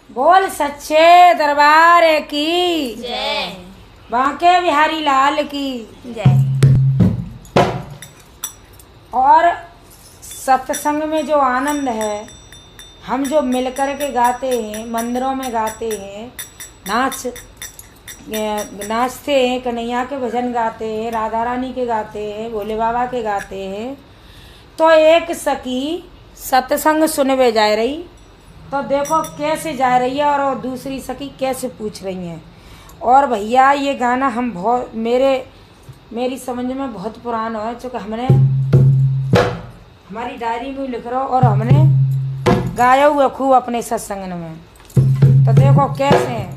बोल सच्चे दरबार की जय। बांके बिहारी लाल की जय। और सत्संग में जो आनंद है, हम जो मिलकर के गाते हैं, मंदिरों में गाते हैं, नाचते हैं, कन्हैया के भजन गाते हैं, राधा रानी के गाते हैं, भोले बाबा के गाते हैं। तो एक सखी सत्संग सुनवे जा रही, तो देखो कैसे जा रही है और वो दूसरी सखी कैसे पूछ रही हैं। और भैया ये गाना हम बहुत मेरी समझ में बहुत पुराना है, चूँकि हमने हमारी डायरी में लिख रहा और हमने गाया हुआ खूब अपने सत्संग में। तो देखो कैसे हैं।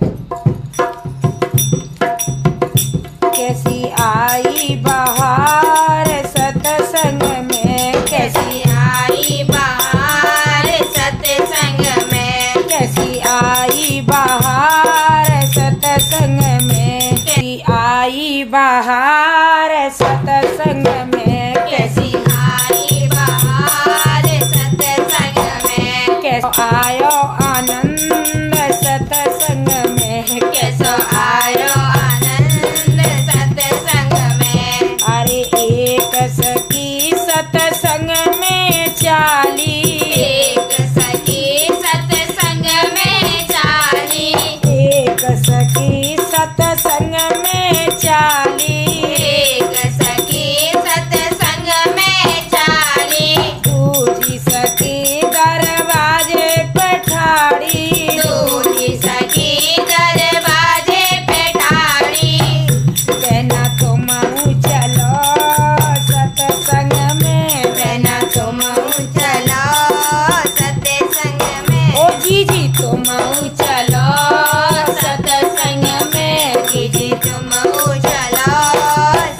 कैसी आई बहार सत्संग में, कैसी आई बहार सत्संग में, कैसी आई बहार सत्संग में, कैसी आई बहार सत्संग में, कैसी आई बहार सत्संग में, कैसो आयो आनंद सत्संग में, कैसो आयो आनंद सत्संग में। अरे एक सखी सत्संग में चाली, एक सखी सत्संग में चाली, एक सखी सत्संग में चाली, एक सखी सत्संग में चाली, दूजी सखी दरवाजे पे ठाड़ी, दूजी सखी दरवाजे पे ठाड़ी, कहना तुम चलो सत्संग में, कहना तुम चलो सत्संग में, ओ जी तुम चलो सत्संग में, जी तुम चलो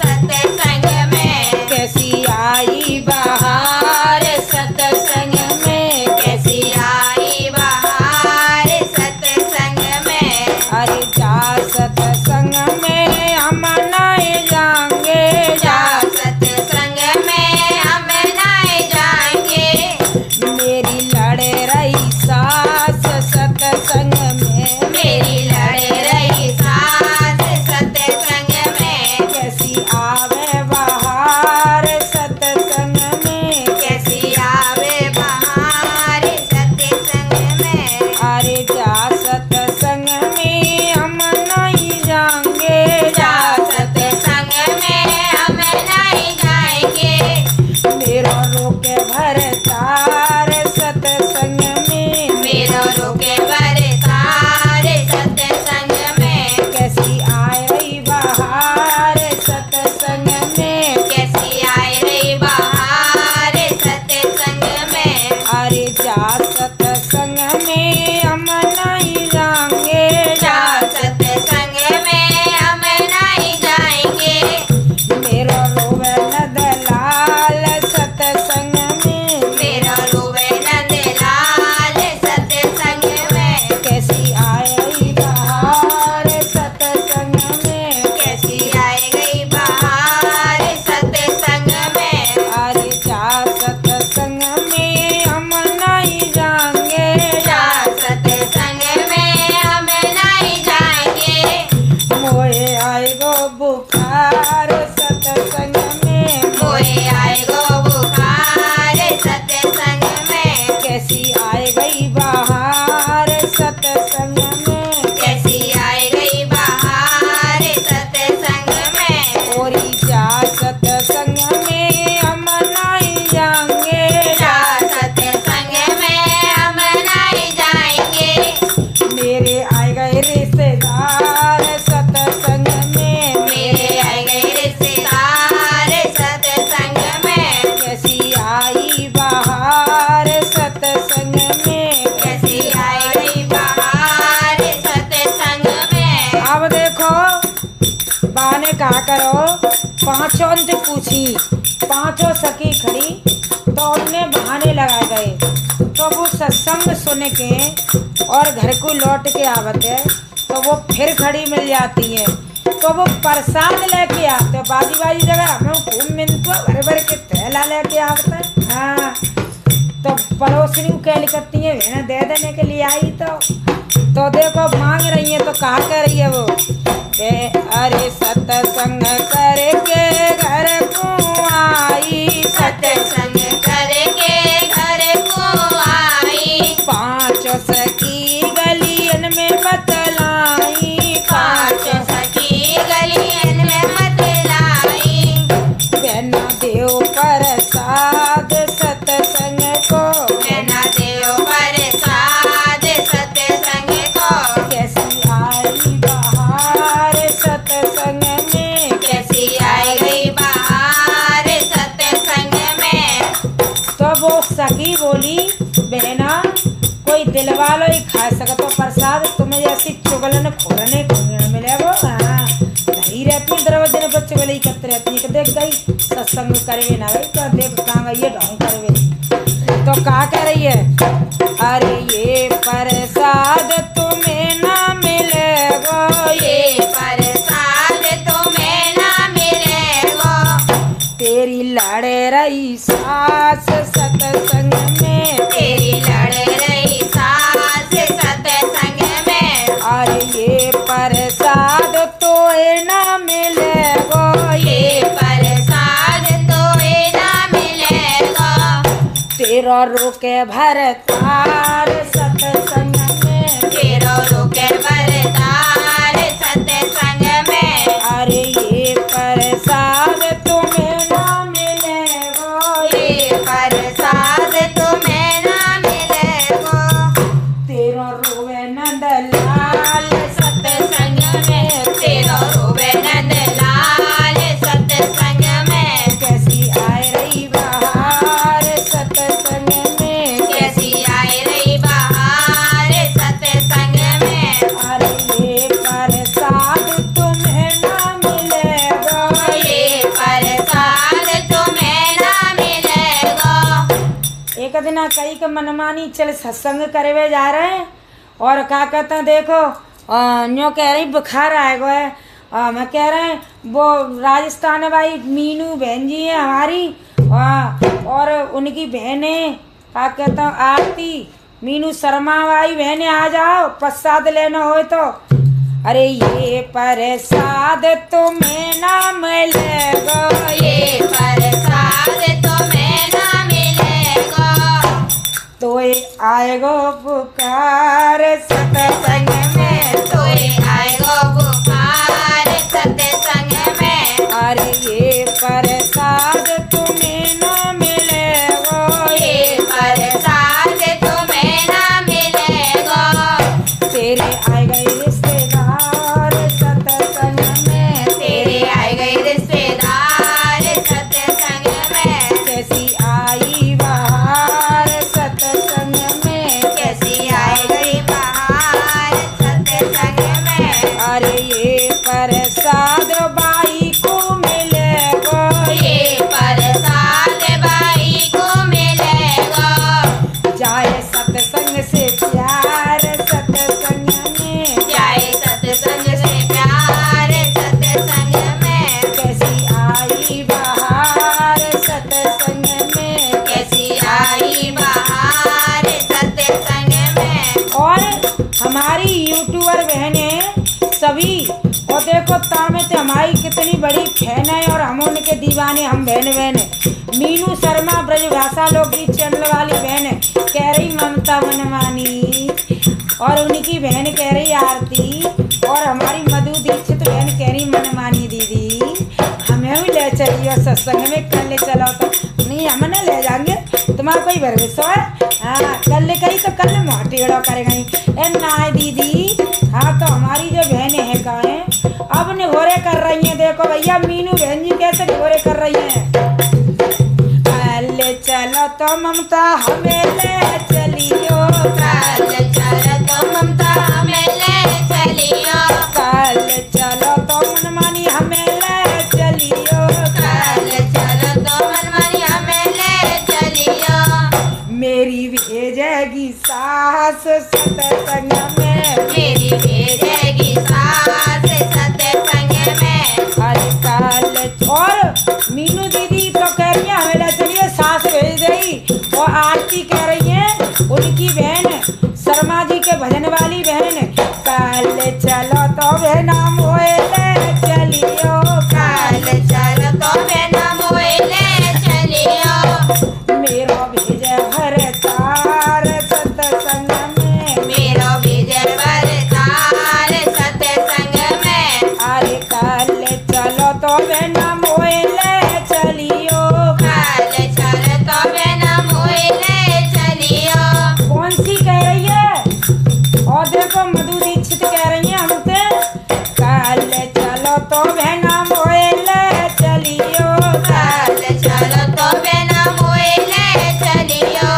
सत्संग में। कैसी आई बहार सत्संग में, कैसी आई बहार सत्संग में, अरे जा सत्संग में हम नहीं जाएंगे, जा सत्संग में हम नहीं जाएंगे, मेरी लड़े रही सास सत्संग में, मेरी लड़े रही सास सत्संग में, कैसी आवे बहार सत्संग में, कैसी आवे बहार सत्संग में, अरे जा सत्संग में हम नहीं जाएंगे, जा सत्संग में हम नहीं जाएंगे, मेरा रोके भरतार सत्संग में, मेरो रोके बरसार सत्संग में, कैसी आई बहार सत्संग में, कैसी आई रही बहार सत्संग में, अरे जा सत्संग में हम नहीं जाएंगे, जा सत्संग में हम नहीं जाएंगे, मेरा रोवे दलाल सत्संग में, मेरो रोवे नंदलाल सत्संग में, कैसी आई बहार सत्संग में, कैसी आई गई बहार सत्संग में, अरे जा सत्संग में हम नहीं जाएंगे, जा सत्संग में हम नहीं जाएंगे, मोए आएगो बुखार सत्संग में, मोए आएगो बुखार सत्संग में, कैसी आई गई बहार सत्संग में, कैसी आई गई बहार सत्संग में, ओरी जा सत्संग में हम नहीं जाएंगे, जा सत्संग में हम नहीं जाएंगे, मेरे आए गए रिश्तेदार सत्संग में, मेरे आए गए रिश्तेदार सत्संग में, कैसी आई बहार सत्संग में, कैसी आई गई बहार सत्संग में। अब देखो बा ने कहा करो, पांचों ने पूछी, पांचों सखी खड़ी, तो उनने बहाने लगा गए, तो वो सत्संग सुन के और घर को लौट के आवत है, तो वो फिर खड़ी मिल जाती है, तो वो प्रसाद लेके आते, बाजी बाजी जगह हमें खूब मिलता, भर भर के थैला लेके आवता है। हाँ, तो पड़ोसनी कहली करती है दे देने के लिए आई, तो तो देखो मांग रही है तो कहा कह रही है वो अरे सत्संग करके घर को आई, सत्संग करके घर को आई, 5 सखी गलियन में बतलाई, 5 सखी गलियन में बतलाई, बहना देव प्रसाद सत्संग को, बहना देव प्रसाद सत्संग को, कैसी आई बहार सत्संग में, कैसी आई गई बहार सत्संग में। तो वो सखी बोली बहना कोई दिल वालो ही खा सकतो प्रसाद, तुम्हें जैसी चुगलन खोलने को मिले वो नहीं रहती दरवाजे पर चुगली करते रहती है। देख गई सत्संग करवे ना गई तो देख कहाँ गई है ढोंग करवे। तो कहा कह रही है अरे ये प्रसाद तुम्हें ना मिलेगा, ये प्रसाद तुम्हें ना मिलेगा, तेरी लड़े रही सास सत्संग में, तेरी लड़ रही सास सत्संग में, अरे ये प्रसाद तो ना मिलेगा, ये प्रसाद तुम्हें ना मिलेगा, तेरा रोके भरतार सत्संग में, तेरो रुके बरदार सत्संग में, अरे ये प्रसाद तुम्हें ना मिलेगा, ये प्रसाद तुम्हें ना मिलेगा, तेरा रोवे नंदलाल सत्संग में, तेरो रोवे नंदलाल सत्संग में, कैसी आए रही बहार सत्संग में, कैसी आई रही बहार सत्संग में, अरे ये प्रसाद तुम्हें ना मिलेगा, ये प्रसाद तुम्हें ना मिलेगा। एक दिन कई के मनमानी चल सत्संग करवे जा रहे हैं और क्या कहते हैं देखो न्यो कह रही बुखार आएगा है। मैं कह रहे हैं वो राजस्थान भाई मीनू बहन जी है हमारी और उनकी बहनें क्या कहते हैं आरती मीनू शर्मा भाई बहनें आ जाओ प्रसाद लेना हो तो। अरे ये प्रसाद तुम्हें ना मिलेगा, ये प्रसाद तुम्हें ना मिलेगा, तो आएगो पुकार सत्संग में, तोए आएगो बुखार सत्संग में, अरे ये प्रसाद तुम्हें ना मिलेगा, ये प्रसाद तुम्हें ना मिलेगा, तेरे आए गए रिश्तेदार सत्संग में, तेरे आए गए रिश्तेदार सत्संग में, कैसी आई बहार सत्संग में, कैसी आई गई बहार सत्संग में, अरे ये प्रसाद बाई को मिलेगा, ये प्रसाद बाई को मिलेगा, जाए सत्संग से प्यार सत्संग में, जाए सत्संग से प्यार सत्संग में, कैसी आई बहार सत्संग में, कैसी आई बहार सत्संग में। और हमारी यूट्यूबर बहनें सभी और देखो तामे ते हमारी कितनी बड़ी फैन है और हम उनके दीवाने हम बहन मीनू शर्मा ब्रज भाषा लोकगीत चैनल वाली बहन कह रही ममता मनमानी और उनकी बहन कह रही आरती और हमारी मधु दीक्षित बहन कह रही मनमानी दीदी हमें भी ले चलिए सत्संग में कल ले चलो तो नहीं हम ना ले जाएंगे तुम्हारा कोई भरोसा है। हाँ कल ले गई तो कल मोटेड़ो करेगा ना दीदी। हाँ तो हमारी जो बहनें हैं कहें अब निघोरे कर रही हैं। देखो भैया मीनू बहन जी कैसे निघोरे कर रही हैं। ले चलो तो ममता हमें ले चलियो, कल चलो तो ममता हमें ले चलियो, कल चलो तो मनमानी हमें ले चलियो, कल चलो तो मनमानी हमें ले चलियो, मेरी भेजेगी सास सत्संग में, मेरी भेजेगी सास सत्संग में। अरे कल और मीनू दीदी तो कह रही है हमें ले चलिए सास भेज रही और आरती कह रही है उनकी बहन शर्मा जी के भजन वाली बहन कल चलो तो बहना मोए ले चलियो काल चलो तो बिना मोइले चलियो मेरो भेज भर तार सत्संग में मेरो विजय वरदार सत्संग में अरे कल चलो तो बहना मोए ले चलियो काल चलो तो बिना मोइले चलियो कौन सी कह रही है और देखो मधु दीक्षित कह रही है हमसे कल चलो तो बहना मोए ले चलियो काल चलो तो बिना मोइले चलियो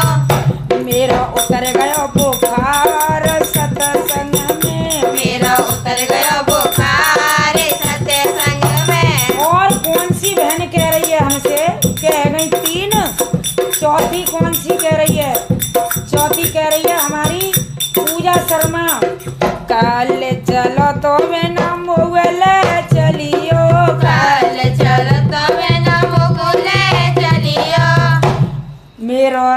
मेरा उतर गयो बुखार सत्संग में मेरा उतर गयो बुखार सत्संग में और कौन सी बहन कह रही है हमसे कह गई 3 चौथी कौन सी कह रही है चौथी कह रही है हमारी पूजा शर्मा कल चलो तो बिना मोगले चलियो काल चलो तो बिना मोगले चलियो मेरो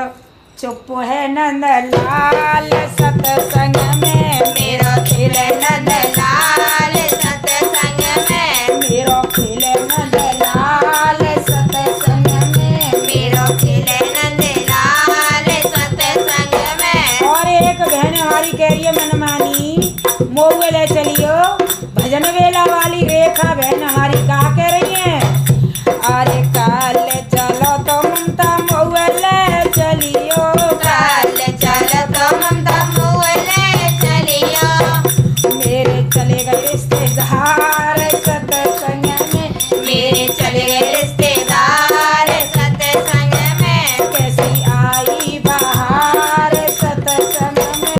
चुप है नंदलाल सत्संग में मेरो खिले नंदलाल सत्संग में मेरो खिले नंदलाल सत्संग में मेरो खिले नंदलाल सत्संग में और एक बहन हमारी कह रही है मनमानी मोगले चलियो भजन वेला वाली रेखा बहन हमारी कहा कह रही है